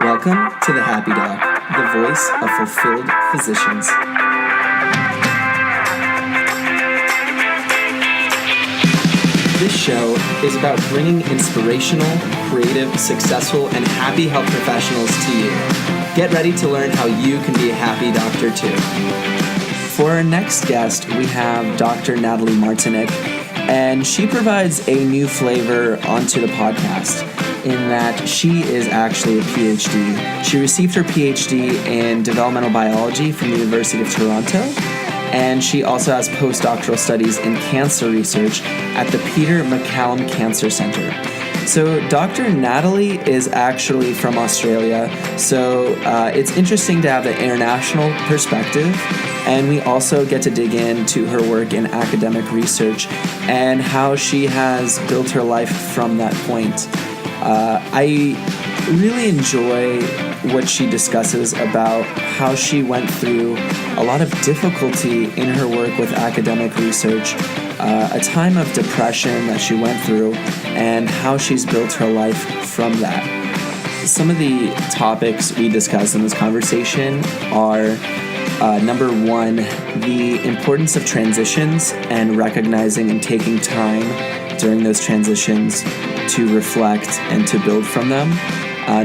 Welcome to the Happy Doc, the voice of fulfilled physicians. This show is about bringing inspirational, creative, successful, and happy health professionals to you. Get ready to learn how you can be a happy doctor too. For our next guest, we have Dr. Nathalie Martynuk, and she provides a new flavor onto the podcast in that she is actually a PhD. She received her PhD in developmental biology from the University of Toronto, and she also has postdoctoral studies in cancer research at the Peter MacCallum Cancer Centre. So Dr. Nathalie is actually from Australia, so it's interesting to have the international perspective, and we also get to dig into her work in academic research and how she has built her life from that point. I really enjoy what she discusses about how she went through a lot of difficulty in her work with academic research, a time of depression that she went through, and how she's built her life from that. Some of the topics we discuss in this conversation are number one, the importance of transitions and recognizing and taking time during those transitions to reflect and to build from them.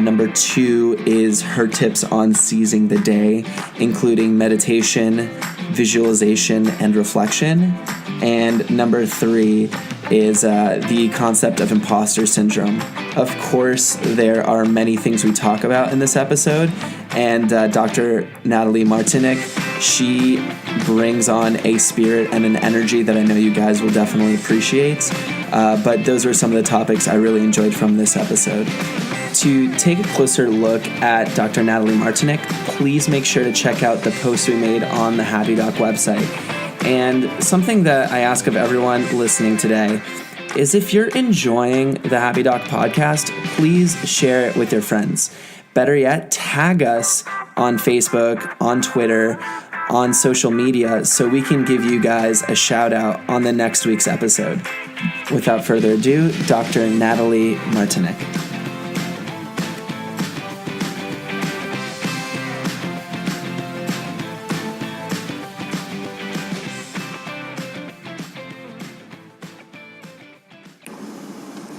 Number two is her tips on seizing the day, including meditation, visualization, and reflection. And number three is the concept of imposter syndrome. Of course, there are many things we talk about in this episode, and Dr. Nathalie Martynuk, she brings on a spirit and an energy that I know you guys will definitely appreciate. But those are some of the topics I really enjoyed from this episode. To take a closer look at Dr. Nathalie Martynuk, please make sure to check out the post we made on the Happy Doc website. And something that I ask of everyone listening today is if you're enjoying the Happy Doc podcast, please share it with your friends. Better yet, tag us on Facebook, on Twitter, on social media, so we can give you guys a shout out on the next week's episode. Without further ado, Dr. Nathalie Martynuk.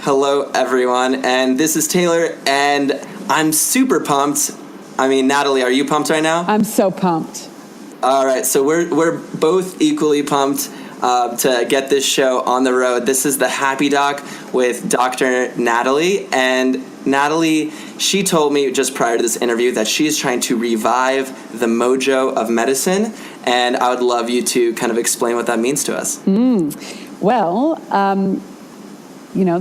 Hello, everyone, and this is Taylor, and I'm super pumped. I mean, Nathalie, are you pumped right now? I'm so pumped. All right, so we're both equally pumped to get this show on the road. This is the Happy Doc with Dr. Nathalie, and Nathalie, she told me just prior to this interview that she's trying to revive the mojo of medicine, and I would love you to kind of explain what that means to us.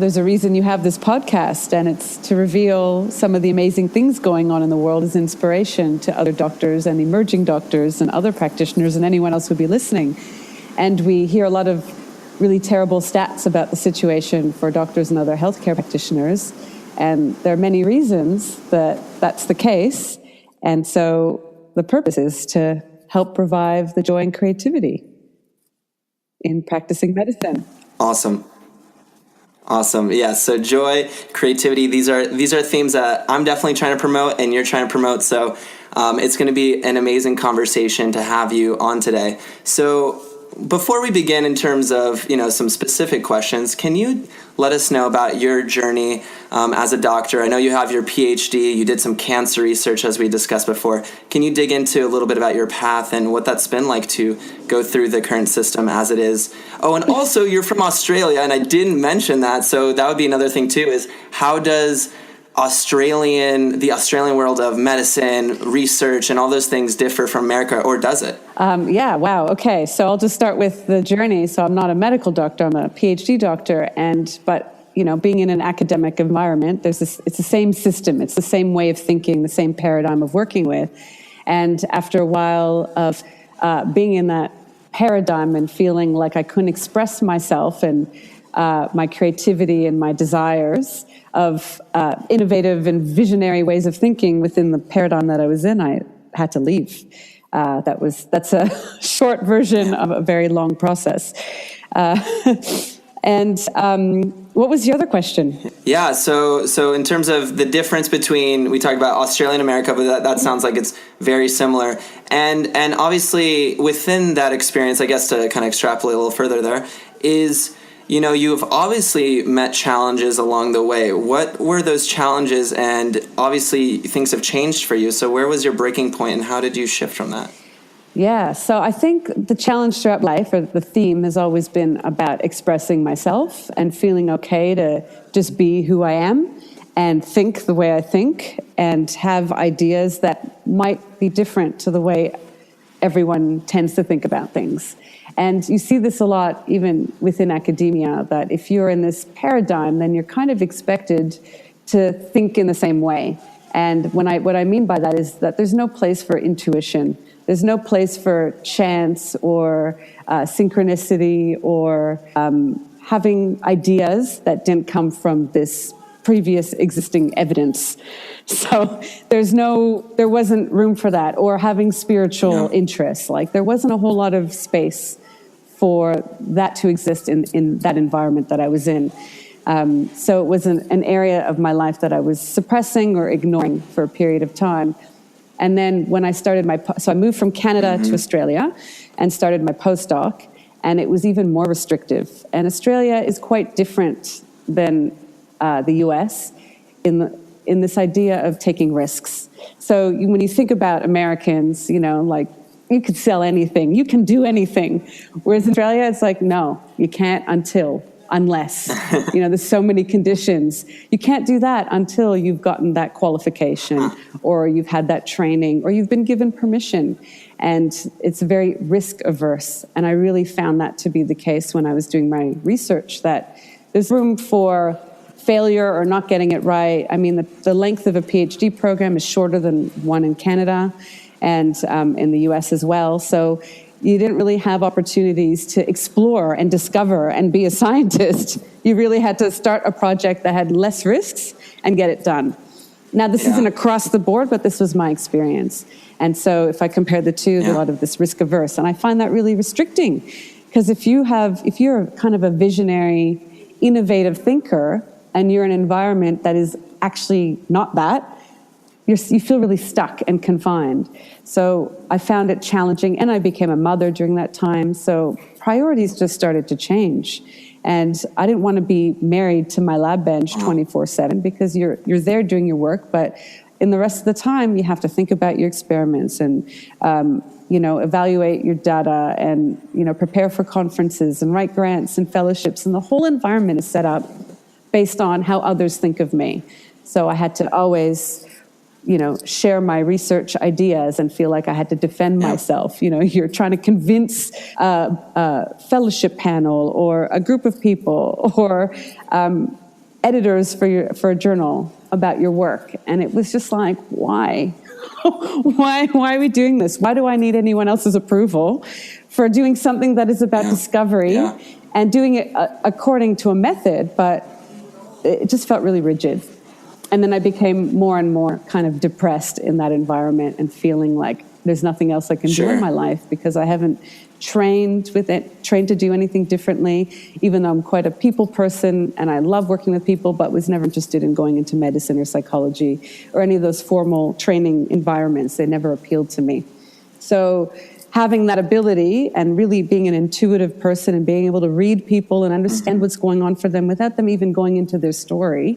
There's a reason you have this podcast, and it's to reveal some of the amazing things going on in the world as inspiration to other doctors and emerging doctors and other practitioners and anyone else who'd be listening. And we hear a lot of really terrible stats about the situation for doctors and other healthcare practitioners. And there are many reasons that that's the case. And so the purpose is to help revive the joy and creativity in practicing medicine. Awesome. Yeah. So joy, creativity, these are themes that I'm definitely trying to promote and you're trying to promote. So it's going to be an amazing conversation to have you on today. So before we begin in terms of, some specific questions, can you let us know about your journey as a doctor? I know you have your PhD, you did some cancer research as we discussed before. Can you dig into a little bit about your path and what that's been like to go through the current system as it is? Oh, and also you're from Australia, and I didn't mention that, so that would be another thing too, is how does the Australian world of medicine, research, and all those things differ from America, or does it? Wow. Okay. So I'll just start with the journey. So I'm not a medical doctor, I'm a PhD doctor. But being in an academic environment, it's the same system. It's the same way of thinking, the same paradigm of working with. And after a while of being in that paradigm and feeling like I couldn't express myself and my creativity and my desires of innovative and visionary ways of thinking within the paradigm that I was in, I had to leave. That's a short version of a very long process. And What was your other question? Yeah, so in terms of the difference between, we talked about Australia and America, but that sounds like it's very similar. And obviously within that experience, I guess to kind of extrapolate a little further there, is, you've obviously met challenges along the way. What were those challenges? And obviously things have changed for you. So where was your breaking point and how did you shift from that? Yeah, so I think the challenge throughout life, or the theme, has always been about expressing myself and feeling okay to just be who I am and think the way I think and have ideas that might be different to the way everyone tends to think about things. And you see this a lot even within academia, that if you're in this paradigm, then you're kind of expected to think in the same way. And what I mean by that is that there's no place for intuition. There's no place for chance or synchronicity or having ideas that didn't come from this previous existing evidence. So there wasn't room for that, or having spiritual interests. Like, there wasn't a whole lot of space for that to exist in that environment that I was in. So it was an area of my life that I was suppressing or ignoring for a period of time. And then when I started so I moved from Canada to Australia and started my postdoc, and it was even more restrictive. And Australia is quite different than the US in this idea of taking risks. So when you think about Americans, like, you could sell anything, you can do anything. Whereas in Australia, it's like, no, you can't unless, there's so many conditions. You can't do that until you've gotten that qualification, or you've had that training, or you've been given permission. And it's very risk averse. And I really found that to be the case when I was doing my research, that there's room for failure or not getting it right. I mean, the length of a PhD program is shorter than one in Canada and in the US as well. So you didn't really have opportunities to explore and discover and be a scientist. You really had to start a project that had less risks and get it done. Now, this isn't across the board, but this was my experience. And so if I compare the two, there's a lot of this risk averse. And I find that really restricting, because if you're kind of a visionary, innovative thinker, and you're in an environment that is actually not that, you feel really stuck and confined. So I found it challenging, and I became a mother during that time. So priorities just started to change. And I didn't want to be married to my lab bench 24/7, because you're there doing your work, but in the rest of the time, you have to think about your experiments and evaluate your data and prepare for conferences and write grants and fellowships. And the whole environment is set up based on how others think of me. So I had to always share my research ideas and feel like I had to defend myself. You're trying to convince a fellowship panel or a group of people or editors for a journal about your work. And it was just like, why? Why are we doing this? Why do I need anyone else's approval for doing something that is about discovery and doing it according to a method? But it just felt really rigid. And then I became more and more kind of depressed in that environment and feeling like there's nothing else I can do in my life, because I haven't trained to do anything differently, even though I'm quite a people person and I love working with people, but was never interested in going into medicine or psychology or any of those formal training environments. They never appealed to me. So having that ability and really being an intuitive person and being able to read people and understand what's going on for them without them even going into their story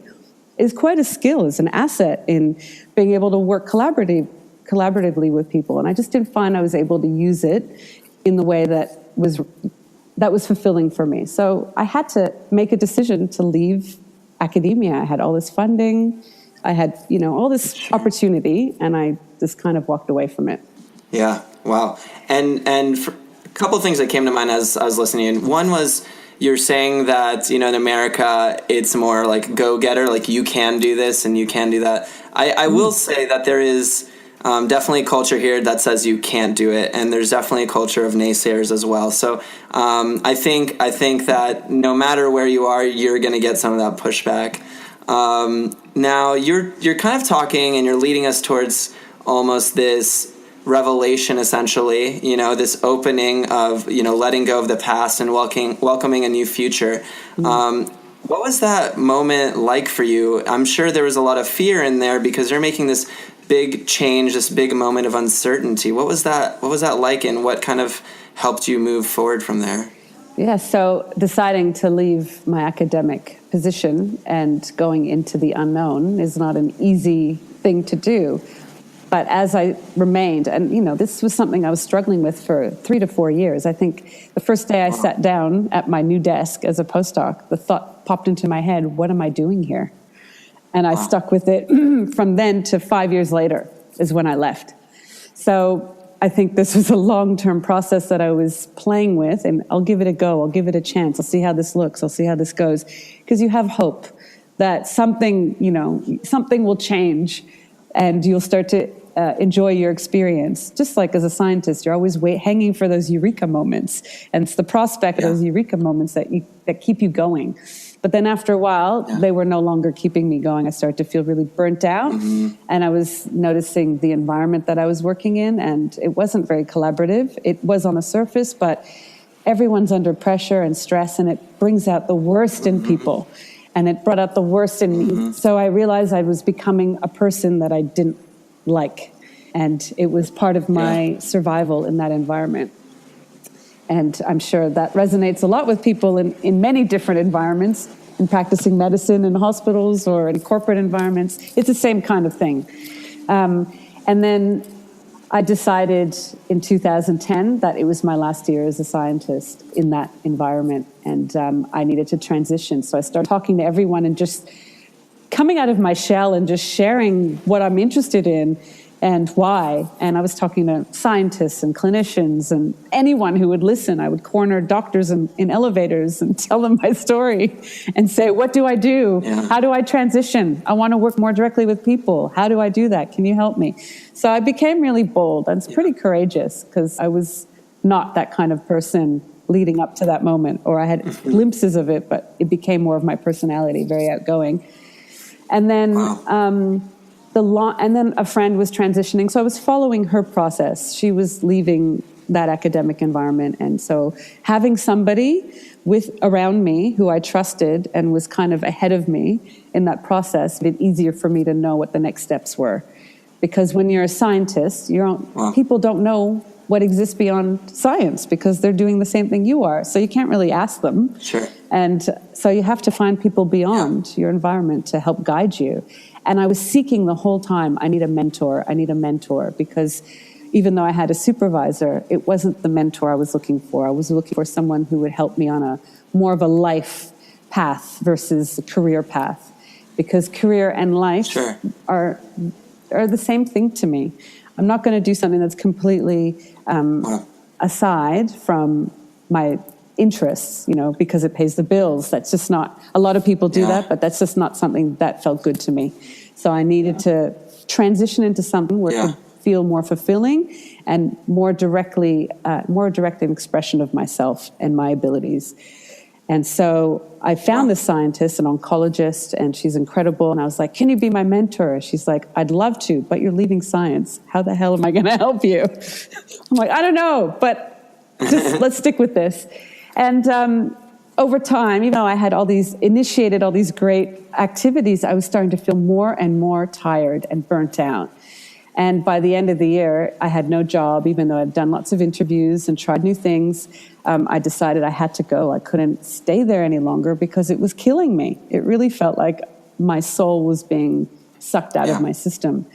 is quite a skill, is an asset in being able to work collaboratively with people. And I just didn't find I was able to use it in the way that was fulfilling for me. So I had to make a decision to leave academia. I had all this funding, I had all this opportunity, and I just kind of walked away from it. Yeah, wow. And for a couple of things that came to mind as I was listening in. One was, you're saying that, in America, it's more like go-getter, like you can do this and you can do that. I will say that there is definitely a culture here that says you can't do it, and there's definitely a culture of naysayers as well. So I think that no matter where you are, you're going to get some of that pushback. Now, you're kind of talking and you're leading us towards almost this revelation, essentially, this opening of, letting go of the past and welcoming a new future. What was that moment like for you? I'm sure there was a lot of fear in there because you're making this big change, this big moment of uncertainty. What was that like, and what kind of helped you move forward from there? Yeah, so deciding to leave my academic position and going into the unknown is not an easy thing to do. But as I remained, and this was something I was struggling with for 3 to 4 years. I think the first day I sat down at my new desk as a postdoc, the thought popped into my head, what am I doing here? And I stuck with it from then to 5 years later is when I left. So I think this was a long-term process that I was playing with, and I'll give it a go. I'll give it a chance. I'll see how this looks. I'll see how this goes. Because you have hope that something will change and you'll start to enjoy your experience. Just like as a scientist, you're always hanging for those eureka moments. And it's the prospect of those eureka moments that keep you going. But then after a while, they were no longer keeping me going. I started to feel really burnt out. And I was noticing the environment that I was working in, and it wasn't very collaborative. It was on the surface, but everyone's under pressure and stress, and it brings out the worst in people. And it brought out the worst in me. So I realized I was becoming a person that I didn't like. And it was part of my survival in that environment. And I'm sure that resonates a lot with people in many different environments, in practicing medicine in hospitals or in corporate environments. It's the same kind of thing. And then I decided in 2010 that it was my last year as a scientist in that environment, and I needed to transition. So I started talking to everyone and just coming out of my shell and just sharing what I'm interested in and why. And I was talking to scientists and clinicians and anyone who would listen. I would corner doctors in elevators and tell them my story and say, what do I do? How do I transition? I want to work more directly with people. How do I do that? Can you help me? So I became really bold. And it's pretty courageous because I was not that kind of person leading up to that moment, or I had glimpses of it, but it became more of my personality, very outgoing. And then and then a friend was transitioning, so I was following her process. She was leaving that academic environment, and so having somebody around me who I trusted and was kind of ahead of me in that process made it easier for me to know what the next steps were. Because when you're a scientist, people don't know what exists beyond science because they're doing the same thing you are, so you can't really ask them. Sure. And so you have to find people beyond your environment to help guide you. And I was seeking the whole time, I need a mentor, because even though I had a supervisor, it wasn't the mentor I was looking for. I was looking for someone who would help me on more of a life path versus a career path, because career and life are the same thing to me. I'm not going to do something that's completely aside from my interests, because it pays the bills. That's just not, a lot of people do that, but that's just not something that felt good to me. So I needed to transition into something where it could feel more fulfilling and more direct expression of myself and my abilities. And so I found this scientist, an oncologist, and she's incredible. And I was like, can you be my mentor? She's like, I'd love to, but you're leaving science. How the hell am I going to help you? I'm like, I don't know, but just let's stick with this. And over time, even though I had initiated all these great activities, I was starting to feel more and more tired and burnt out. And by the end of the year, I had no job, even though I'd done lots of interviews and tried new things. I decided I had to go. I couldn't stay there any longer because it was killing me. It really felt like my soul was being sucked out of my system.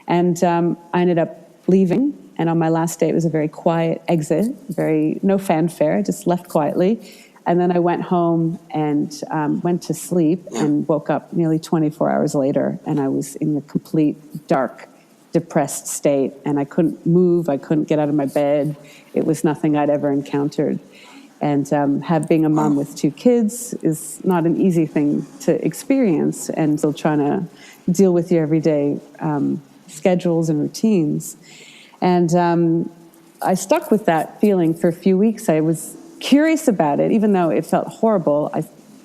And I ended up leaving. And on my last day, it was a very quiet exit, no fanfare. I just left quietly. And then I went home and went to sleep and woke up nearly 24 hours later. And I was in a complete dark, depressed state. And I couldn't move. I couldn't get out of my bed. It was nothing I'd ever encountered. And being a mom with 2 kids is not an easy thing to experience, and still trying to deal with your everyday schedules and routines. And I stuck with that feeling for a few weeks. I was curious about it, even though it felt horrible.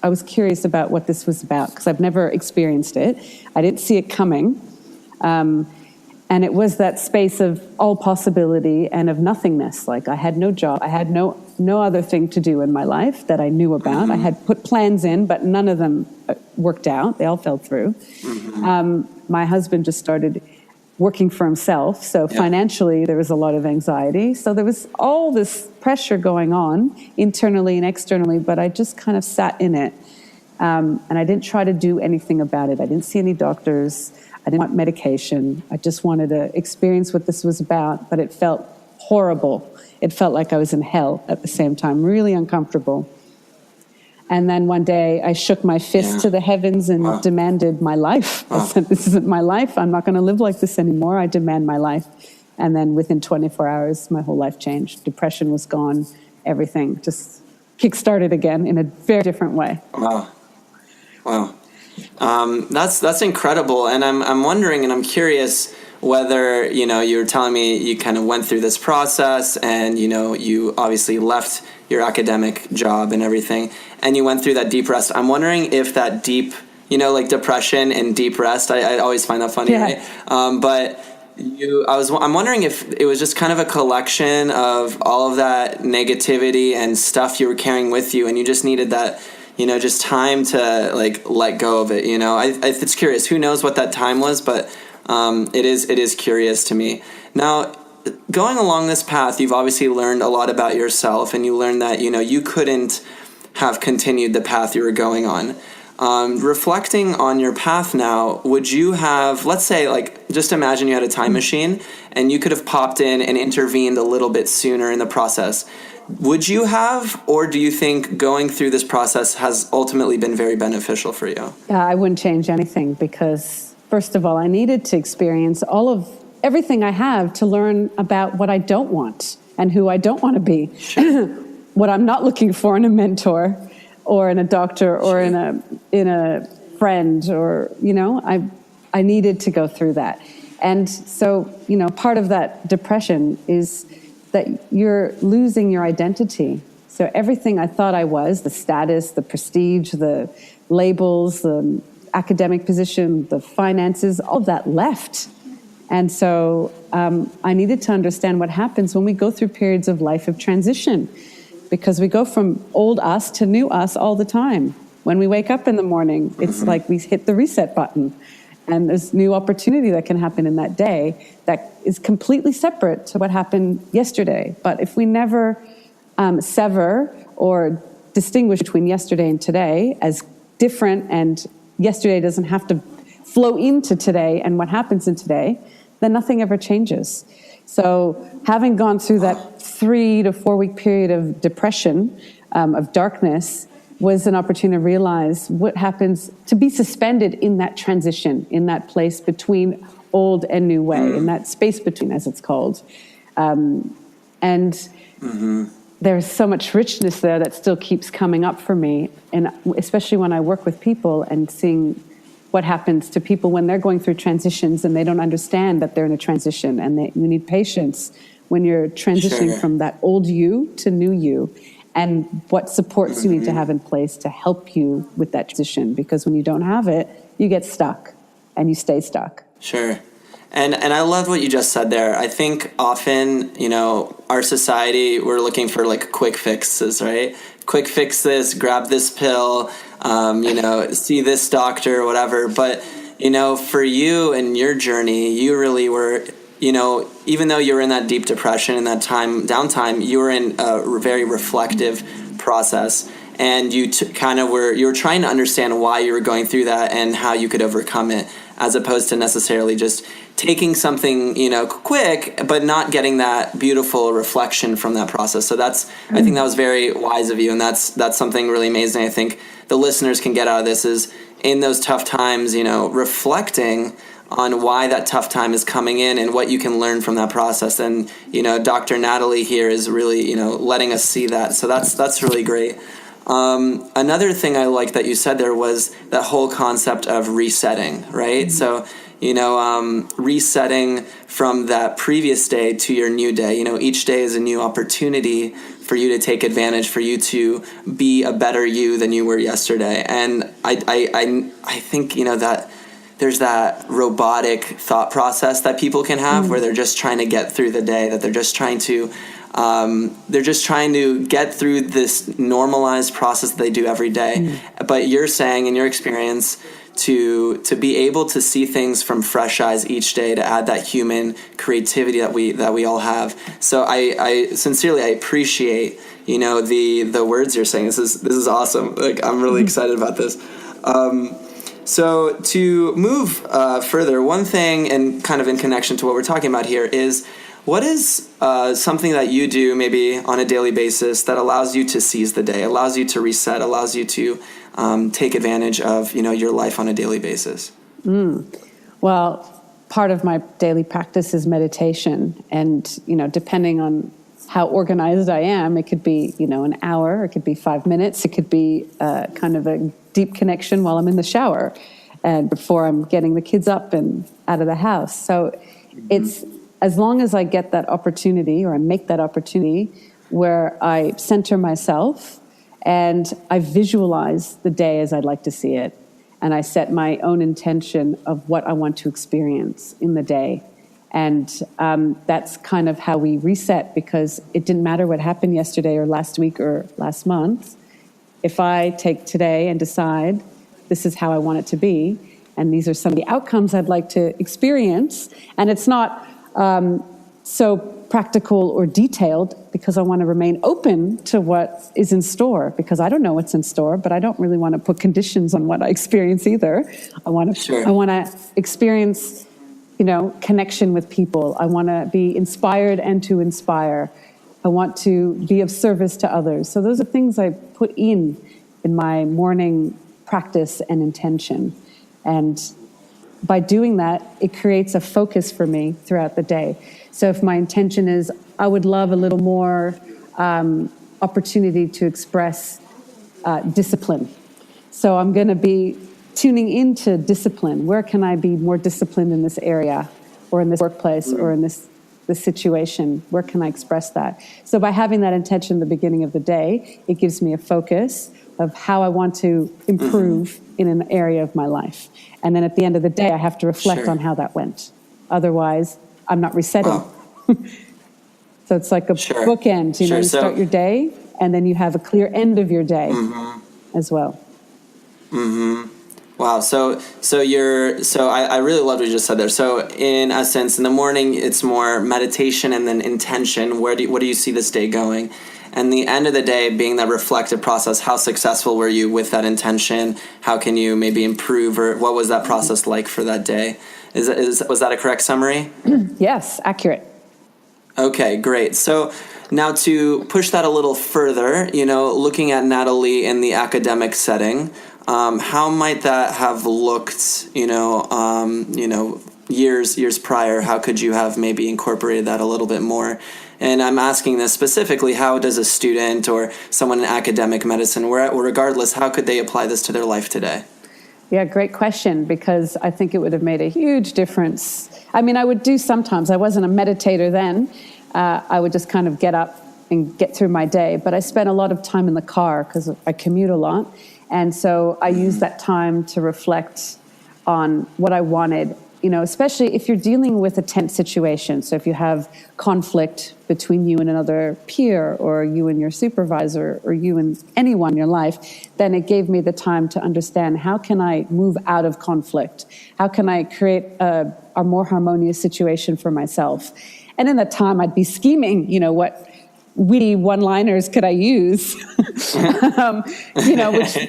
I was curious about what this was about because I've never experienced it. I didn't see it coming. And it was that space of all possibility and of nothingness. Like I had no job. I had no other thing to do in my life that I knew about. I had put plans in, but none of them worked out. They all fell through. My husband just started working for himself. So financially, there was a lot of anxiety. So there was all this pressure going on internally and externally, but I just kind of sat in it. And I didn't try to do anything about it. I didn't see any doctors. I didn't want medication. I just wanted to experience what this was about, but it felt horrible. It felt like I was in hell at the same time, really uncomfortable. And then one day I shook my fist to the heavens and demanded my life. I said, this isn't my life. I'm not going to live like this anymore. I demand my life. And then within 24 hours, my whole life changed. Depression was gone. Everything just kick-started again in a very different way. Wow. That's incredible. And I'm wondering, and I'm curious whether, you were telling me you kind of went through this process and, you obviously left your academic job and everything, and you went through that deep rest. I'm wondering if that deep, like depression and deep rest, I always find that funny, right? But I'm wondering if it was just kind of a collection of all of that negativity and stuff you were carrying with you, and you just needed that, just time to like let go of it. It's curious. Who knows what that time was, but it is curious to me. Now, going along this path, you've obviously learned a lot about yourself, and you learned that you couldn't have continued the path you were going on. Reflecting on your path now, would you have, let's say, like, just imagine you had a time machine and you could have popped in and intervened a little bit sooner in the process. Would you have, or do you think going through this process has ultimately been very beneficial for you? I wouldn't change anything because, first of all, I needed to experience everything I have to learn about what I don't want and who I don't want to be. Sure. What I'm not looking for in a mentor or in a doctor or in a friend, or I needed to go through that. And so, part of that depression is that you're losing your identity. So everything I thought I was, the status, the prestige, the labels, the academic position, the finances, all of that left. And so I needed to understand what happens when we go through periods of life of transition, because we go from old us to new us all the time. When we wake up in the morning, it's like we hit the reset button, and there's new opportunity that can happen in that day that is completely separate to what happened yesterday. But if we never sever or distinguish between yesterday and today as different, and yesterday doesn't have to flow into today and what happens in today, then nothing ever changes. So having gone through that 3 to 4 week period of depression, of darkness, was an opportunity to realize what happens to be suspended in that transition, in that place between old and new way, in that space between, as it's called. And there's so much richness there that still keeps coming up for me, and especially when I work with people and seeing what happens to people when they're going through transitions and they don't understand that they're in a transition, and you need patience when you're transitioning from that old you to new you, and what supports you need to have in place to help you with that transition. Because when you don't have it, you get stuck and you stay stuck. Sure. And I love what you just said there. I think often, our society, we're looking for like quick fixes, right? Quick fix this, grab this pill, see this doctor or whatever. But, for you and your journey, you really were, even though you were in that deep depression and that downtime, you were in a very reflective process. And you were trying to understand why you were going through that and how you could overcome it, as opposed to necessarily just taking something, quick, but not getting that beautiful reflection from that process. So I think that was very wise of you. And that's something really amazing. I think the listeners can get out of this is, in those tough times, reflecting on why that tough time is coming in and what you can learn from that process. And, Dr. Nathalie here is really, letting us see that. So that's really great. Another thing I like that you said there was that whole concept of resetting, right? So, resetting from that previous day to your new day. Each day is a new opportunity for you to take advantage, for you to be a better you than you were yesterday. And I think, there's that robotic thought process that people can have where they're just trying to get through the day, that they're just trying to get through this normalized process that they do every day. But you're saying, in your experience, to be able to see things from fresh eyes each day, to add that human creativity that we all have. So I sincerely appreciate, the words you're saying. This is awesome. Like, I'm really excited about this. So to move further, one thing, and kind of in connection to what we're talking about here, is what is something that you do maybe on a daily basis that allows you to seize the day, allows you to reset, allows you to take advantage of your life on a daily basis? Well, part of my daily practice is meditation, and depending on how organized I am, it could be an hour, it could be 5 minutes, it could be kind of a deep connection while I'm in the shower and before I'm getting the kids up and out of the house. So it's, as long as I get that opportunity, or I make that opportunity where I center myself and I visualize the day as I'd like to see it, and I set my own intention of what I want to experience in the day. And that's kind of how we reset, because it didn't matter what happened yesterday or last week or last month. If I take today and decide this is how I want it to be, and these are some of the outcomes I'd like to experience, and it's not so practical or detailed, because I want to remain open to what is in store, because I don't know what's in store, but I don't really want to put conditions on what I experience either. I want to experience, connection with people. I want to be inspired and to inspire. I want to be of service to others. So those are things I put in my morning practice and intention. And by doing that, it creates a focus for me throughout the day. So if my intention is, I would love a little more opportunity to express discipline. So I'm going to be tuning into discipline. Where can I be more disciplined in this area, or in this workplace, or in this situation? Where can I express that? So by having that intention at the beginning of the day, it gives me a focus of how I want to improve in an area of my life. And then at the end of the day, I have to reflect on how that went. Otherwise, I'm not resetting. Wow. So it's like a bookend. You start your day, and then you have a clear end of your day as well. Wow. So I really loved what you just said there. So in essence, in the morning, it's more meditation and then intention. What do you see this day going? And the end of the day being that reflective process. How successful were you with that intention? How can you maybe improve, or what was that process like for that day? Was that a correct summary? Yes, accurate. Okay, great. So now to push that a little further, looking at Nathalie in the academic setting, how might that have looked, years prior? How could you have maybe incorporated that a little bit more? And I'm asking this specifically, how does a student or someone in academic medicine, regardless, how could they apply this to their life today? Yeah, great question, because I think it would have made a huge difference. I mean, I would do sometimes. I wasn't a meditator then. I would just kind of get up and get through my day. But I spent a lot of time in the car because I commute a lot. And so I used that time to reflect on what I wanted, especially if you're dealing with a tense situation. So if you have conflict between you and another peer, or you and your supervisor, or you and anyone in your life, then it gave me the time to understand, how can I move out of conflict? How can I create a more harmonious situation for myself? And in that time, I'd be scheming, what witty one-liners could I use,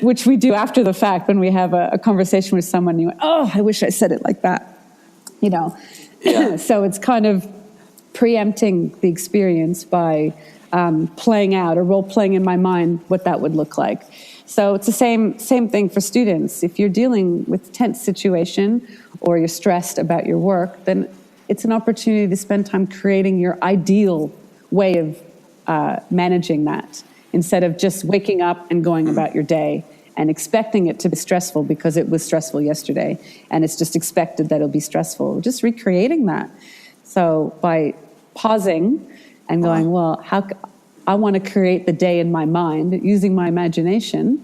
which we do after the fact when we have a conversation with someone. You went, oh, I wish I said it like that. Yeah. So it's kind of preempting the experience by playing out, or role-playing in my mind what that would look like. So it's the same thing for students. If you're dealing with a tense situation, or you're stressed about your work, then it's an opportunity to spend time creating your ideal way of managing that, instead of just waking up and going about your day and expecting it to be stressful because it was stressful yesterday, and it's just expected that it'll be stressful. Just recreating that. So by pausing and going, well, I want to create the day in my mind, using my imagination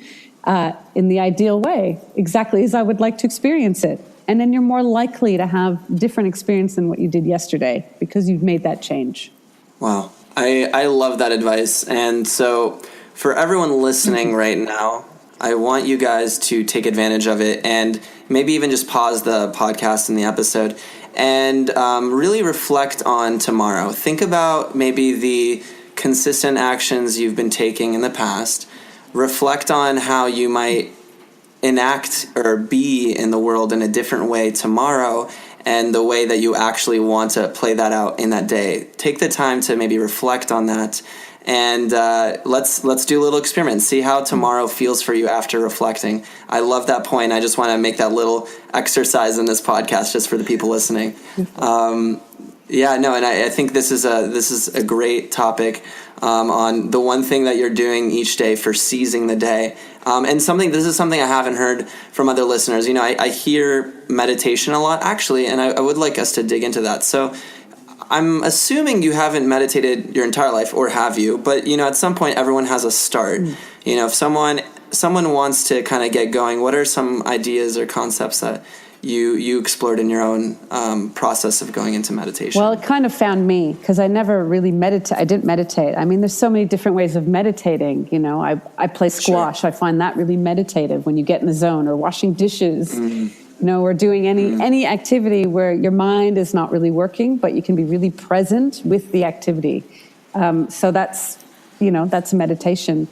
in the ideal way, exactly as I would like to experience it. And then you're more likely to have different experience than what you did yesterday because you've made that change. Wow. I love that advice. And so for everyone listening right now, I want you guys to take advantage of it and maybe even just pause the podcast and the episode and really reflect on tomorrow. Think about maybe the consistent actions you've been taking in the past. Reflect on how you might enact or be in the world in a different way tomorrow and the way that you actually want to play that out in that day. Take the time to maybe reflect on that, and let's do a little experiment. See how tomorrow feels for you after reflecting. I love that point. I just want to make that little exercise in this podcast just for the people listening. And I think this is a great topic on the one thing that you're doing each day for seizing the day. And this is something I haven't heard from other listeners. You know, I hear meditation a lot, actually, and I would like us to dig into that. So I'm assuming you haven't meditated your entire life, or have you? But, you know, at some point, everyone has a start. You know, if someone wants to kind of get going, what are some ideas or concepts that you explored in your own process of going into meditation? Well, it kind of found me because I never really I didn't meditate. I mean, there's so many different ways of meditating. You know, I play squash. Sure. I find that really meditative when you get in the zone, or washing dishes, you know, or doing any activity where your mind is not really working, but you can be really present with the activity. So that's meditation.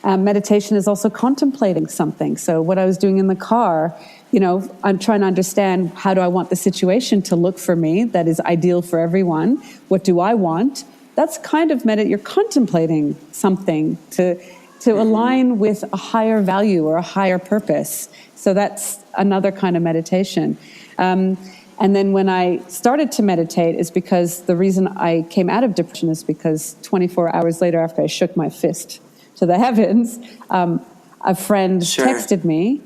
Meditation is also contemplating something. So what I was doing in the car, you know, I'm trying to understand, how do I want the situation to look for me that is ideal for everyone? What do I want? That's kind of you're contemplating something to align with a higher value or a higher purpose. So that's another kind of meditation. And then when I started to meditate is because the reason I came out of depression is because 24 hours later, after I shook my fist to the heavens, a friend texted me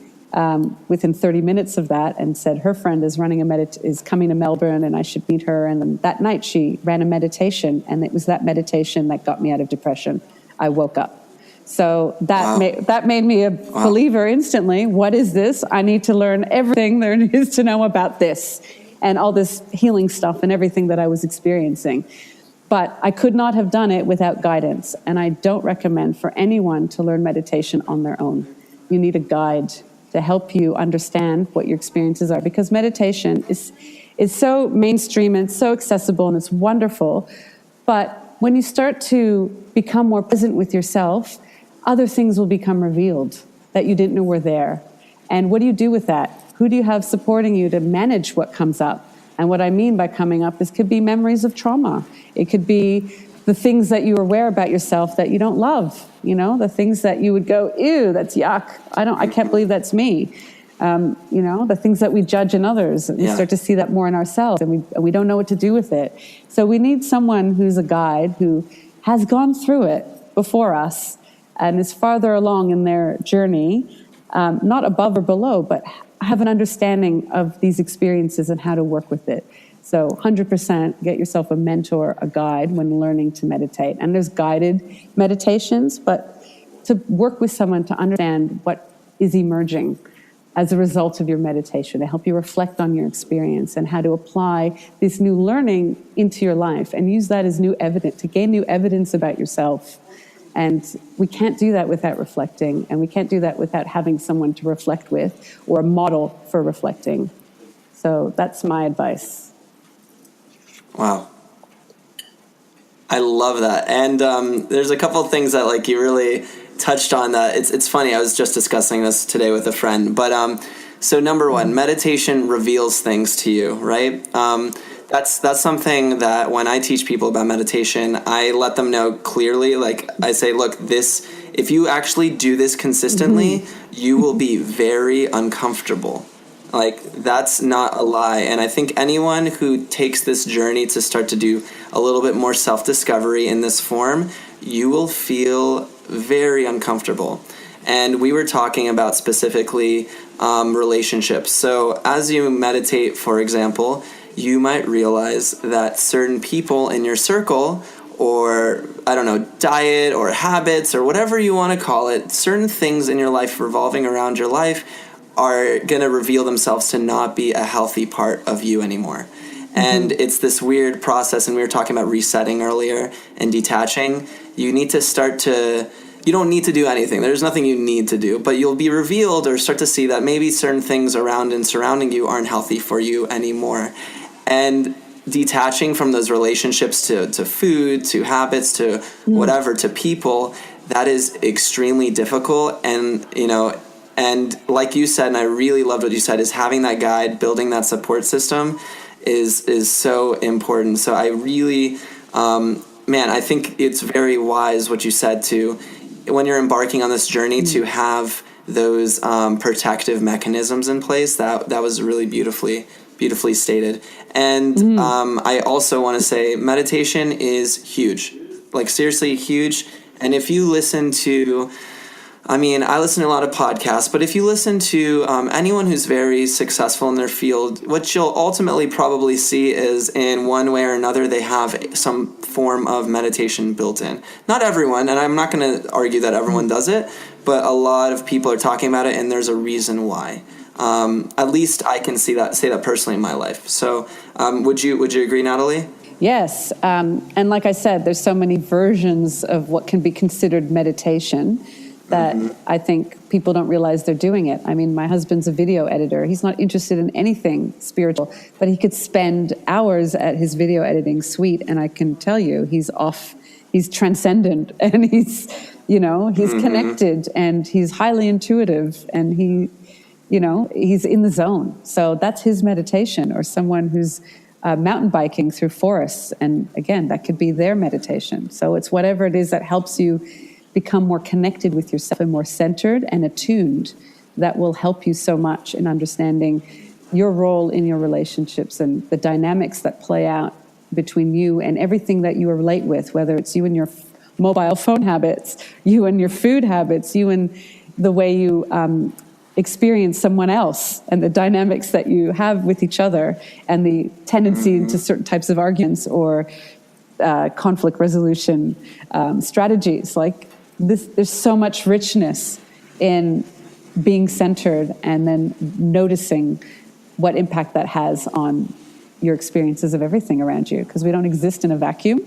within 30 minutes of that and said her friend is is coming to Melbourne and I should meet her. And then that night she ran a meditation, and it was that meditation that got me out of depression. I woke up. So that made me a believer instantly. What is this? I need to learn everything there is to know about this and all this healing stuff and everything that I was experiencing. But I could not have done it without guidance. And I don't recommend for anyone to learn meditation on their own. You need a guide to help you understand what your experiences are, because meditation is so mainstream and it's so accessible and it's wonderful. But when you start to become more present with yourself, other things will become revealed that you didn't know were there. And what do you do with that? Who do you have supporting you to manage what comes up? And what I mean by coming up could be memories of trauma. It could be the things that you are aware about yourself that you don't love, you know, the things that you would go, ew, that's yuck. I can't believe that's me. You know, the things that we judge in others. We start to see that more in ourselves, and we don't know what to do with it. So we need someone who's a guide who has gone through it before us and is farther along in their journey, not above or below, but have an understanding of these experiences and how to work with it. So 100% get yourself a mentor, a guide when learning to meditate. And there's guided meditations, but to work with someone to understand what is emerging as a result of your meditation, to help you reflect on your experience and how to apply this new learning into your life and use that as new evidence, to gain new evidence about yourself. And we can't do that without reflecting, and we can't do that without having someone to reflect with or a model for reflecting. So that's my advice. Wow. I love that. And there's a couple of things that like you really touched on that. It's funny. I was just discussing this today with a friend. But so number one, meditation reveals things to you, right? That's something that when I teach people about meditation, I let them know clearly. Like I say, look, if you actually do this consistently, you will be very uncomfortable. Like that's not a lie. And I think anyone who takes this journey to start to do a little bit more self-discovery in this form, you will feel very uncomfortable. And we were talking about specifically relationships. So as you meditate, for example, you might realize that certain people in your circle, or I don't know, diet or habits or whatever you want to call it, certain things in your life revolving around your life are going to reveal themselves to not be a healthy part of you anymore. And it's this weird process, and we were talking about resetting earlier and detaching. You need to you don't need to do anything. There's nothing you need to do, but you'll be revealed or start to see that maybe certain things around and surrounding you aren't healthy for you anymore. And detaching from those relationships to food, to habits, to whatever, to people, that is extremely difficult. And, and like you said, and I really loved what you said, is having that guide, building that support system is so important. So I really, I think it's very wise what you said to, when you're embarking on this journey, to have those protective mechanisms in place. That was really beautifully stated. And I also want to say meditation is huge, like seriously huge. And if you listen to, I listen to a lot of podcasts, but if you listen to anyone who's very successful in their field, what you'll ultimately probably see is, in one way or another, they have some form of meditation built in. Not everyone, and I'm not going to argue that everyone does it, but a lot of people are talking about it, and there's a reason why. At least I can say that personally in my life. So would you agree, Nathalie? Yes. And like I said, there's so many versions of what can be considered meditation that I think people don't realize they're doing it. My husband's a video editor. He's not interested in anything spiritual, but he could spend hours at his video editing suite, and I can tell you he's transcendent, and he's connected, and he's highly intuitive, and he's in the zone. So that's his meditation. Or someone who's mountain biking through forests, and again, that could be their meditation. So it's whatever it is that helps you become more connected with yourself and more centered and attuned, that will help you so much in understanding your role in your relationships and the dynamics that play out between you and everything that you relate with, whether it's you and your mobile phone habits, you and your food habits, you and the way you experience someone else, and the dynamics that you have with each other, and the tendency into certain types of arguments or conflict resolution strategies. Like this, there's so much richness in being centered and then noticing what impact that has on your experiences of everything around you, because we don't exist in a vacuum.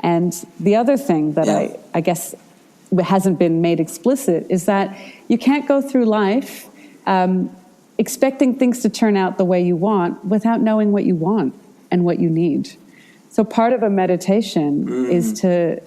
And the other thing that I guess hasn't been made explicit is that you can't go through life expecting things to turn out the way you want without knowing what you want and what you need. So part of a meditation is to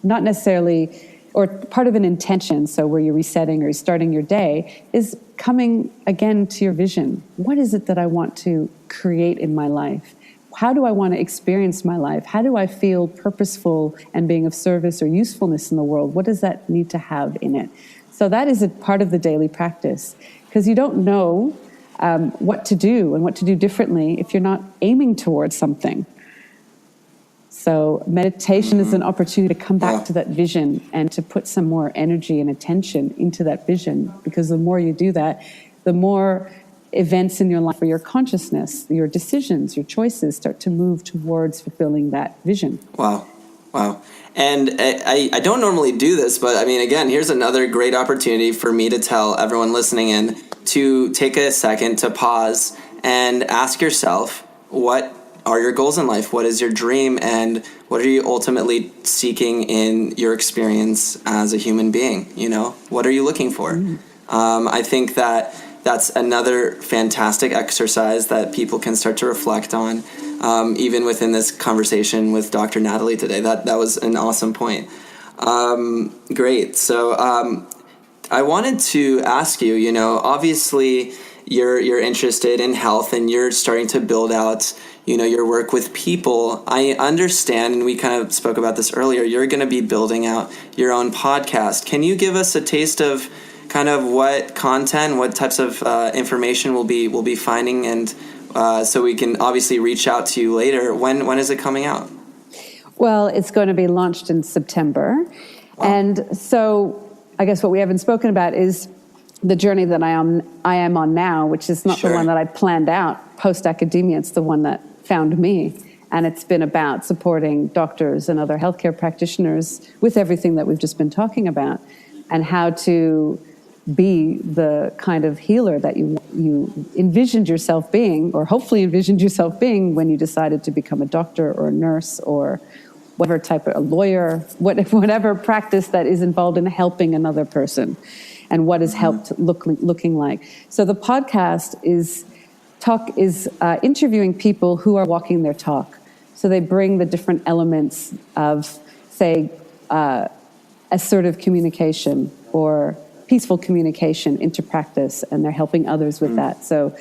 not necessarily, or part of an intention, so where you're resetting or you're starting your day, is coming again to your vision. What is it that I want to create in my life? How do I want to experience my life? How do I feel purposeful and being of service or usefulness in the world? What does that need to have in it? So that is a part of the daily practice, because you don't know what to do and what to do differently if you're not aiming towards something. So meditation is an opportunity to come back to that vision and to put some more energy and attention into that vision, because the more you do that, the more events in your life or your consciousness, your decisions, your choices start to move towards fulfilling that vision. Wow. And I don't normally do this, but again, here's another great opportunity for me to tell everyone listening in to take a second to pause and ask yourself, what are your goals in life? What is your dream? And what are you ultimately seeking in your experience as a human being? What are you looking for? I think that's another fantastic exercise that people can start to reflect on, even within this conversation with Dr. Nathalie today. That was an awesome point. Great. So I wanted to ask you, obviously you're interested in health and you're starting to build out, your work with people. I understand, and we kind of spoke about this earlier, you're going to be building out your own podcast. Can you give us a taste of kind of what content, what types of information we'll be finding, and so we can obviously reach out to you later. When is it coming out? Well, it's going to be launched in September. Wow. And so I guess what we haven't spoken about is the journey that I am on now, which is not the one that I planned out post-academia. It's the one that found me. And it's been about supporting doctors and other healthcare practitioners with everything that we've just been talking about, and how to be the kind of healer that you envisioned yourself being, or hopefully envisioned yourself being when you decided to become a doctor or a nurse or whatever type of a lawyer, whatever practice that is involved in helping another person, and what is helped looking like. So the podcast is interviewing people who are walking their talk. So they bring the different elements of, say, assertive communication or peaceful communication into practice, and they're helping others with that. So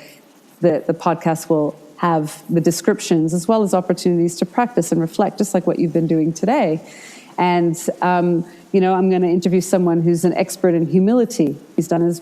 the podcast will have the descriptions as well as opportunities to practice and reflect, just like what you've been doing today. And, I'm going to interview someone who's an expert in humility. He's done his,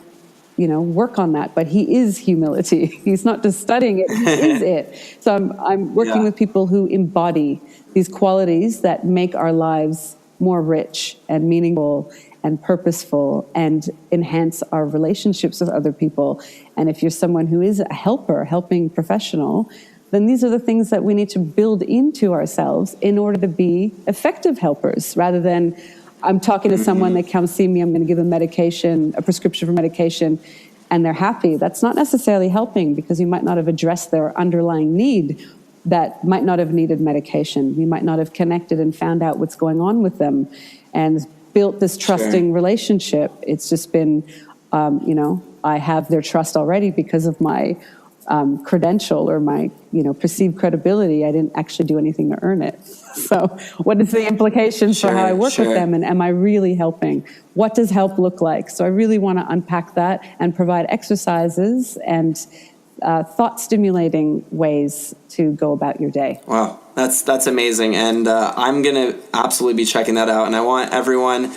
work on that, but he is humility. He's not just studying it, he is it. So I'm working with people who embody these qualities that make our lives more rich and meaningful and purposeful and enhance our relationships with other people. And if you're someone who is a helping professional, then these are the things that we need to build into ourselves in order to be effective helpers, rather than I'm talking to someone, they come see me, I'm going to give them a prescription for medication, and they're happy. That's not necessarily helping, because you might not have addressed their underlying need that might not have needed medication. You might not have connected and found out what's going on with them and built this trusting relationship. It's just been, I have their trust already because of my credential or my, perceived credibility. I didn't actually do anything to earn it. So what is the implications for how I work with them, and am I really helping? What does help look like? So I really want to unpack that and provide exercises and thought-stimulating ways to go about your day. Wow, that's amazing, and I'm gonna absolutely be checking that out. And I want everyone,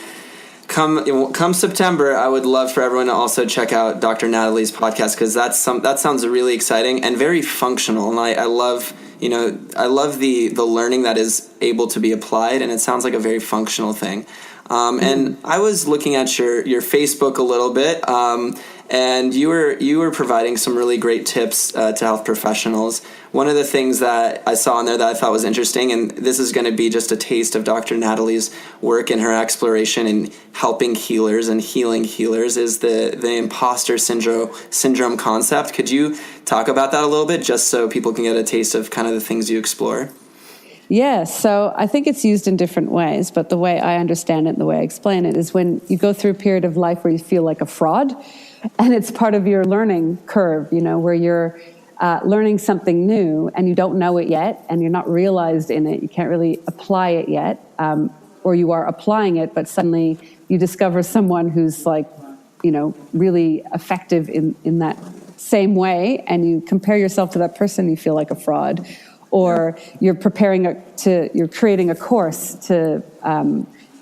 come September, I would love for everyone to also check out Dr. Nathalie's podcast, because that sounds really exciting and very functional. And I love the learning that is able to be applied, and it sounds like a very functional thing. And I was looking at your Facebook a little bit. And you were providing some really great tips to health professionals. One of the things that I saw in there that I thought was interesting, and this is going to be just a taste of Dr. Nathalie's work and her exploration in helping healers and healing healers, is the imposter syndrome concept. Could you talk about that a little bit, just so people can get a taste of kind of the things you explore? Yeah, so I think it's used in different ways, but the way I understand it and the way I explain it is when you go through a period of life where you feel like a fraud, and it's part of your learning curve, where you're learning something new and you don't know it yet, and you're not realized in it. You can't really apply it yet, or you are applying it, but suddenly you discover someone who's really effective in that same way, and you compare yourself to that person, you feel like a fraud. Or you're you're creating a course to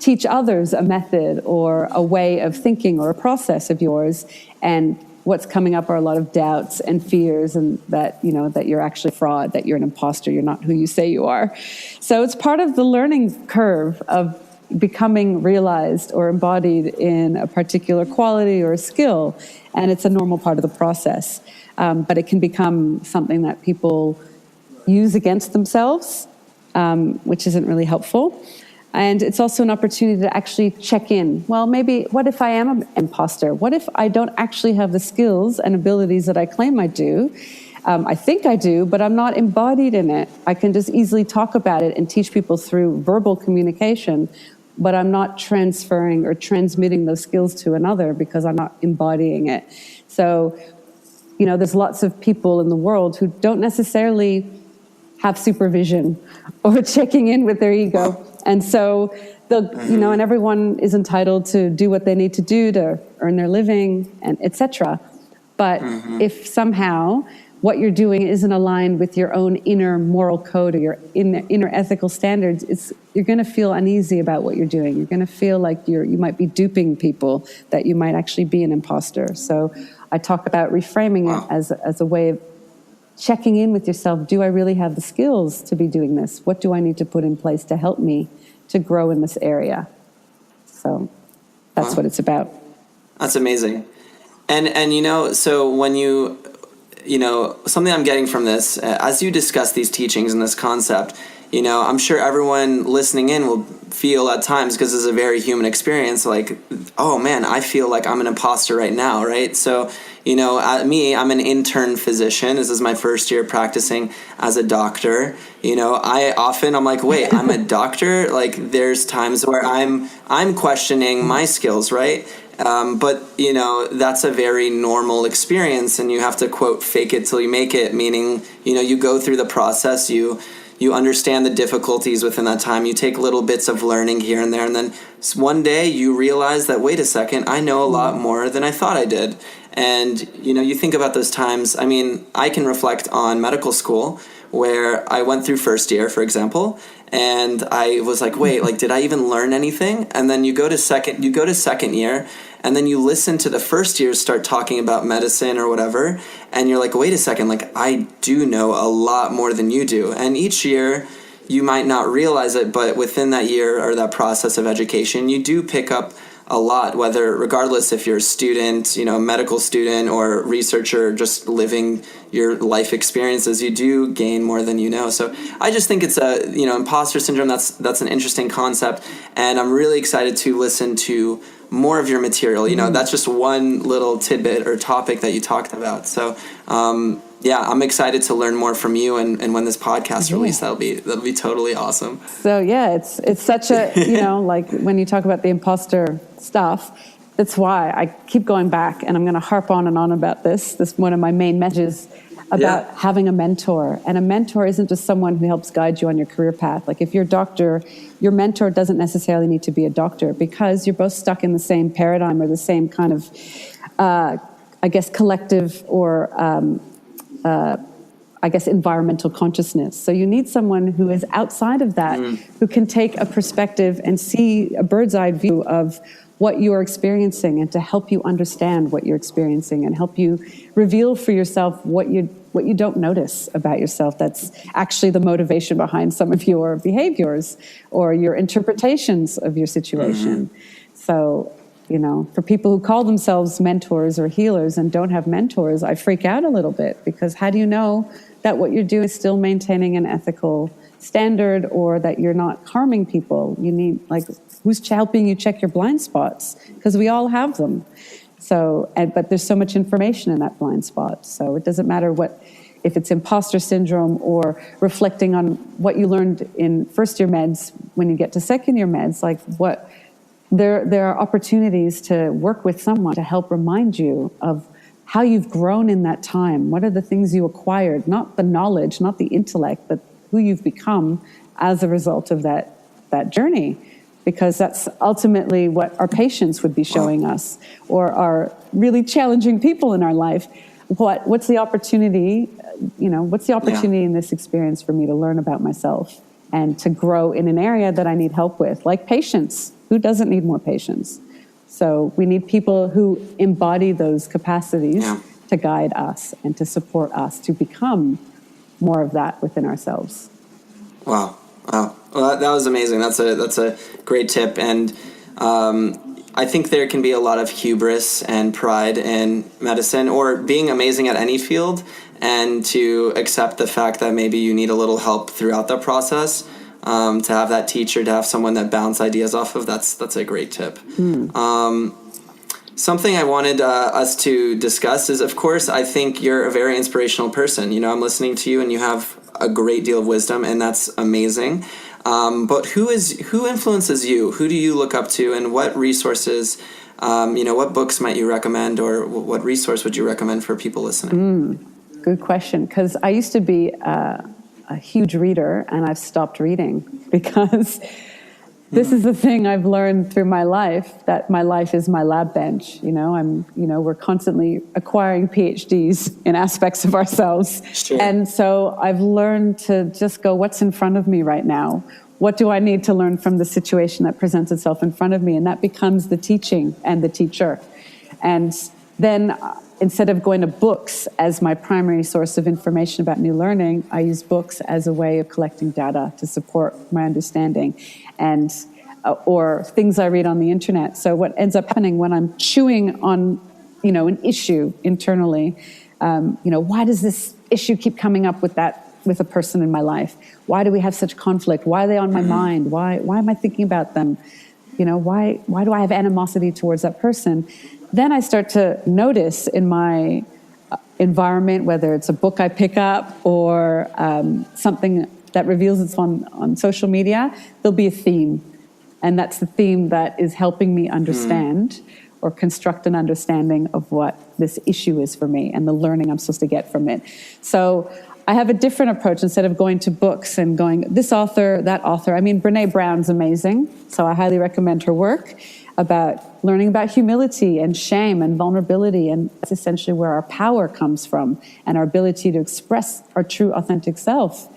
teach others a method or a way of thinking or a process of yours, and what's coming up are a lot of doubts and fears, and that you're actually a fraud, that you're an imposter, you're not who you say you are. So it's part of the learning curve of becoming realized or embodied in a particular quality or a skill, and it's a normal part of the process. But it can become something that people use against themselves, which isn't really helpful. And it's also an opportunity to actually check in. Well, maybe, what if I am an imposter? What if I don't actually have the skills and abilities that I claim I do? I think I do, but I'm not embodied in it. I can just easily talk about it and teach people through verbal communication, but I'm not transferring or transmitting those skills to another because I'm not embodying it. So, there's lots of people in the world who don't necessarily have supervision or checking in with their ego. And so, and everyone is entitled to do what they need to do to earn their living, and etc. But if somehow what you're doing isn't aligned with your own inner moral code or your inner ethical standards, you're going to feel uneasy about what you're doing. You're going to feel like you might be duping people, that you might actually be an imposter. So I talk about reframing it as a way of checking in with yourself. Do I really have the skills to be doing this? What do I need to put in place to help me to grow in this area? So that's what it's about. That's amazing. And so when something I'm getting from this, as you discuss these teachings and this concept, I'm sure everyone listening in will feel at times, because it's a very human experience, like, oh man, I feel like I'm an imposter right now, right? So, I'm an intern physician. This is my first year practicing as a doctor. I'm like, wait, I'm a doctor? Like, there's times where I'm questioning my skills, right? But that's a very normal experience, and you have to, quote, fake it till you make it, meaning, you go through the process, you understand the difficulties within that time, you take little bits of learning here and there, and then one day you realize that, wait a second, I know a lot more than I thought I did. And, you think about those times. I mean, I can reflect on medical school, where I went through first year, for example, and I was like, wait, like, did I even learn anything? And then you go to second year, and then you listen to the first years start talking about medicine or whatever, and you're like, wait a second, like, I do know a lot more than you do. And each year, you might not realize it, but within that year or that process of education, you do pick up a lot, regardless if you're a student, a medical student, or researcher just living your life experiences, you do gain more than you know. So I just think it's imposter syndrome, that's an interesting concept, and I'm really excited to listen to more of your material. That's just one little tidbit or topic that you talked about. So I'm excited to learn more from you, and when this podcast released, that'll be totally awesome. So it's such a like when you talk about the imposter stuff, that's why I keep going back, and I'm going to harp on and on about this. This is one of my main messages about having a mentor. And a mentor isn't just someone who helps guide you on your career path. Like, if you're a doctor, your mentor doesn't necessarily need to be a doctor, because you're both stuck in the same paradigm or the same kind of, collective or environmental consciousness. So you need someone who is outside of that, who can take a perspective and see a bird's eye view of what you're experiencing, and to help you understand what you're experiencing, and help you reveal for yourself what you don't notice about yourself. That's actually the motivation behind some of your behaviors or your interpretations of your situation. So, for people who call themselves mentors or healers and don't have mentors, I freak out a little bit, because how do you know that what you're doing is still maintaining an ethical standard, or that you're not harming people? You need, who's helping you check your blind spots? Because we all have them. So, but there's so much information in that blind spot. So it doesn't matter if it's imposter syndrome, or reflecting on what you learned in first year meds when you get to second year meds, there are opportunities to work with someone to help remind you of how you've grown in that time. What are the things you acquired? Not the knowledge, not the intellect, but who you've become as a result of that journey. Because that's ultimately what our patients would be showing us, or our really challenging people in our life. What's the opportunity? What's the opportunity in this experience for me to learn about myself and to grow in an area that I need help with, like patience. Who doesn't need more patience? So we need people who embody those capacities to guide us and to support us to become more of that within ourselves. Wow. Well, that was amazing. That's a great tip. And I think there can be a lot of hubris and pride in medicine, or being amazing at any field, and to accept the fact that maybe you need a little help throughout the process. To have that teacher, to have someone that bounce ideas off of, that's a great tip. Something I wanted us to discuss is, of course, I think you're a very inspirational person. I'm listening to you, and you have a great deal of wisdom, and that's amazing. But who influences you? Who do you look up to, and what resources, what books might you recommend, or what resource would you recommend for people listening? Good question, because I used to be a huge reader, and I've stopped reading, because this is the thing I've learned through my life, that my life is my lab bench. We're constantly acquiring PhDs in aspects of ourselves. Sure. And so I've learned to just go, what's in front of me right now? What do I need to learn from the situation that presents itself in front of me? And that becomes the teaching and the teacher. And then instead of going to books as my primary source of information about new learning, I use books as a way of collecting data to support my understanding, and or things I read on the internet. So what ends up happening when I'm chewing on, an issue internally, why does this issue keep coming up with that with a person in my life? Why do we have such conflict? Why are they on my mind? Why am I thinking about them? Why do I have animosity towards that person? Then I start to notice in my environment, whether it's a book I pick up or something that reveals itself on social media, there'll be a theme. And that's the theme that is helping me understand or construct an understanding of what this issue is for me and the learning I'm supposed to get from it. So I have a different approach. Instead of going to books and going, this author, that author. I mean, Brene Brown's amazing, so I highly recommend her work about learning about humility and shame and vulnerability, and that's essentially where our power comes from and our ability to express our true authentic self,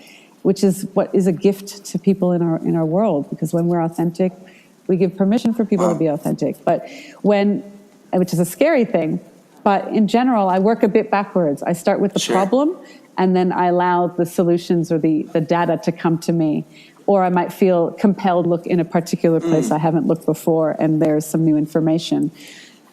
which is what is a gift to people in our world, because when we're authentic, we give permission for people to be authentic. But which is a scary thing, but in general, I work a bit backwards. I start with the problem, and then I allow the solutions or the data to come to me. Or I might feel compelled to look in a particular place I haven't looked before, and there's some new information.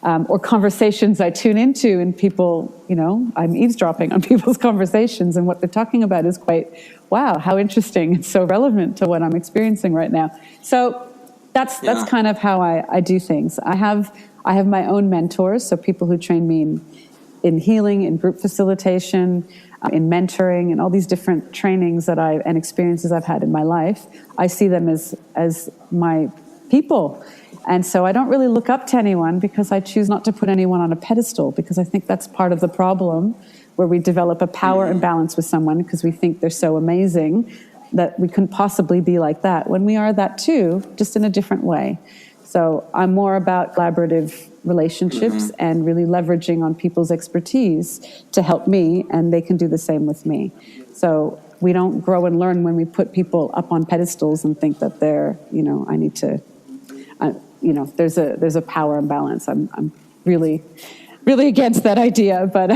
Or conversations I tune into, and people, I'm eavesdropping on people's conversations, and what they're talking about is quite, wow, how interesting. It's so relevant to what I'm experiencing right now. So that's kind of how I do things. I have my own mentors, so people who train me in healing, in group facilitation, in mentoring, and all these different trainings and experiences I've had in my life. I see them as my people. And so I don't really look up to anyone, because I choose not to put anyone on a pedestal, because I think that's part of the problem, where we develop a power imbalance with someone because we think they're so amazing that we couldn't possibly be like that, when we are that too, just in a different way. So I'm more about collaborative relationships and really leveraging on people's expertise to help me, and they can do the same with me. So we don't grow and learn when we put people up on pedestals and think that they're, I need to, there's a power imbalance. I'm really, really against that idea. But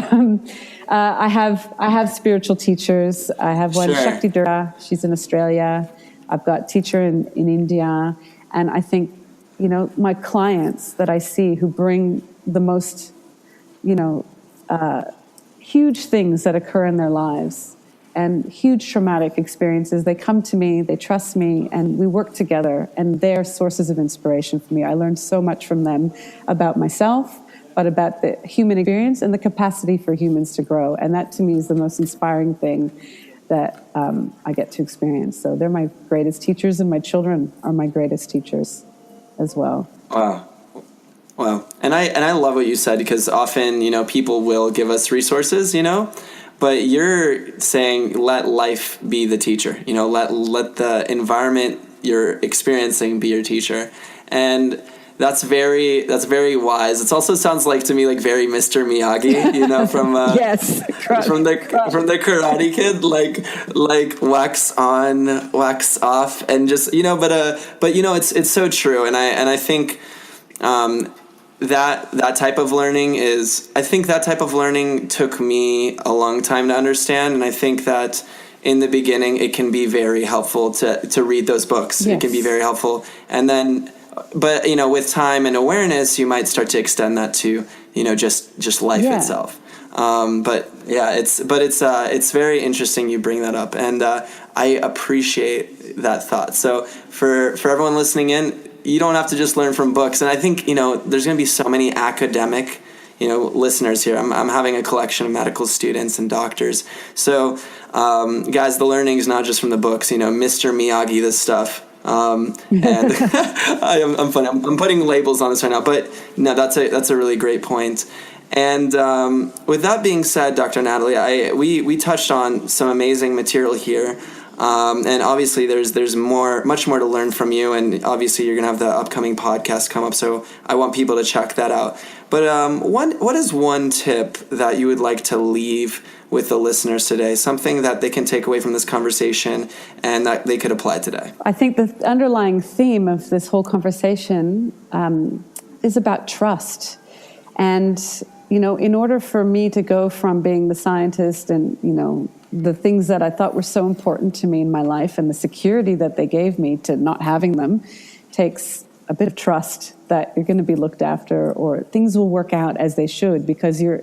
I have spiritual teachers. I have one, Shakti Durga. She's in Australia. I've got a teacher in India. And I think, my clients that I see who bring the most, huge things that occur in their lives and huge traumatic experiences, they come to me, they trust me, and we work together, and they're sources of inspiration for me. I learned so much from them about myself, but about the human experience and the capacity for humans to grow. And that to me is the most inspiring thing that I get to experience. So they're my greatest teachers, and my children are my greatest teachers as well. Wow. And I love what you said, because often, people will give us resources, but you're saying let life be the teacher, let the environment you're experiencing be your teacher. And that's very wise. It also sounds like to me like very Mr. Miyagi, from yes, from the Karate Kid, like wax on, wax off, and just but it's so true, and I think that type of learning took me a long time to understand, and I think that in the beginning it can be very helpful to read those books. Yes. It can be very helpful, and then. But with time and awareness, you might start to extend that to just life itself. It's very interesting you bring that up, and I appreciate that thought. So for everyone listening in, you don't have to just learn from books. And I think there's going to be so many academic listeners here. I'm having a collection of medical students and doctors. So guys, the learning is not just from the books. Mr. Miyagi, this stuff. And I'm funny. I'm putting labels on this right now, but no, that's a really great point. And with that being said, Dr. Nathalie, we touched on some amazing material here, and obviously there's much more to learn from you, and obviously you're gonna have the upcoming podcast come up, so I want people to check that out. But what is one tip that you would like to leave with the listeners today, something that they can take away from this conversation and that they could apply today? I think the underlying theme of this whole conversation is about trust. And, in order for me to go from being the scientist and, the things that I thought were so important to me in my life and the security that they gave me to not having them, takes a bit of trust that you're going to be looked after, or things will work out as they should, because you're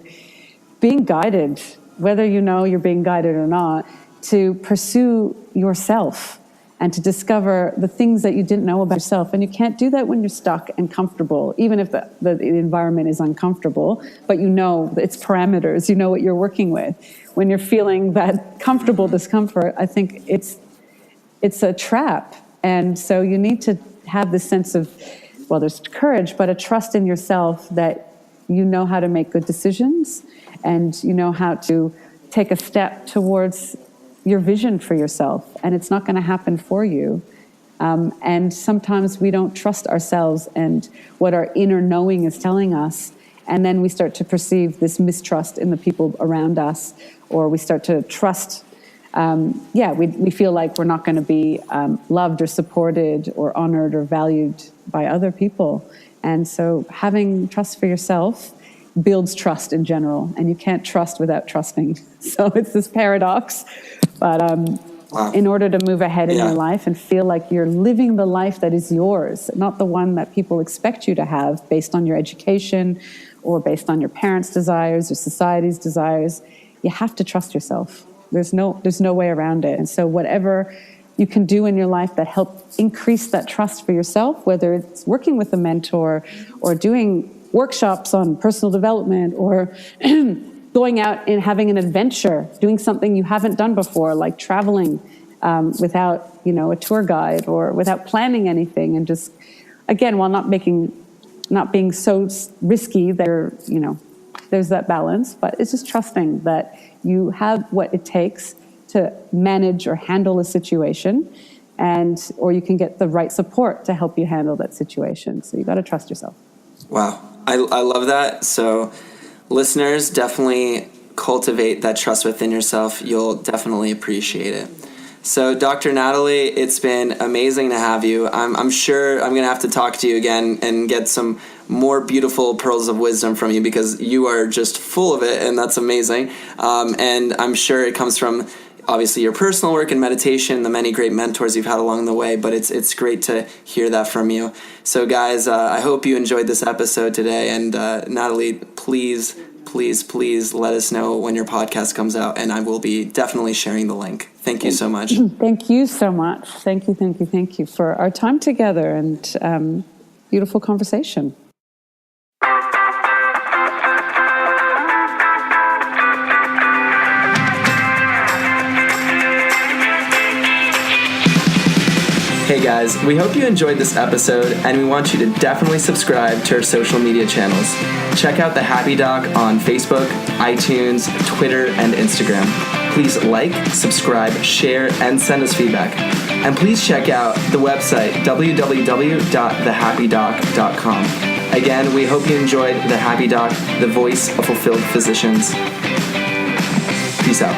being guided. Whether you're being guided or not, to pursue yourself and to discover the things that you didn't know about yourself. And you can't do that when you're stuck and comfortable, even if the environment is uncomfortable, but you know its parameters, you know what you're working with. When you're feeling that comfortable discomfort, I think it's a trap. And so you need to have this sense of, well, there's courage, but a trust in yourself that you know how to make good decisions and you know how to take a step towards your vision for yourself, and it's not going to happen for you. And sometimes we don't trust ourselves and what our inner knowing is telling us, and then we start to perceive this mistrust in the people around us, or we start to trust, we feel like we're not going to be loved or supported or honored or valued by other people. And so having trust for yourself builds trust in general, and you can't trust without trusting. So it's this paradox. But in order to move ahead in your life and feel like you're living the life that is yours, not the one that people expect you to have based on your education or based on your parents' desires or society's desires, you have to trust yourself. There's no way around it. And so whatever you can do in your life that help increase that trust for yourself, whether it's working with a mentor or doing workshops on personal development or going out and having an adventure, doing something you haven't done before, like traveling without, a tour guide or without planning anything, and just, again, while not being so risky, there's that balance, but it's just trusting that you have what it takes to manage or handle a situation, or you can get the right support to help you handle that situation. So you got to trust yourself. Wow, I love that. So listeners, definitely cultivate that trust within yourself. You'll definitely appreciate it. So Dr. Nathalie, it's been amazing to have you. I'm sure I'm going to have to talk to you again and get some more beautiful pearls of wisdom from you, because you are just full of it, and that's amazing. And I'm sure it comes from obviously your personal work and meditation, the many great mentors you've had along the way, but it's great to hear that from you. So guys, I hope you enjoyed this episode today, and Nathalie, please let us know when your podcast comes out, and I will be definitely sharing the link. Thank you so much. Thank you so much. Thank you for our time together and beautiful conversation. Hey guys, we hope you enjoyed this episode, and we want you to definitely subscribe to our social media channels. Check out The Happy Doc on Facebook, iTunes, Twitter, and Instagram. Please like, subscribe, share, and send us feedback. And please check out the website, www.thehappydoc.com. Again, we hope you enjoyed The Happy Doc, the voice of fulfilled physicians. Peace out.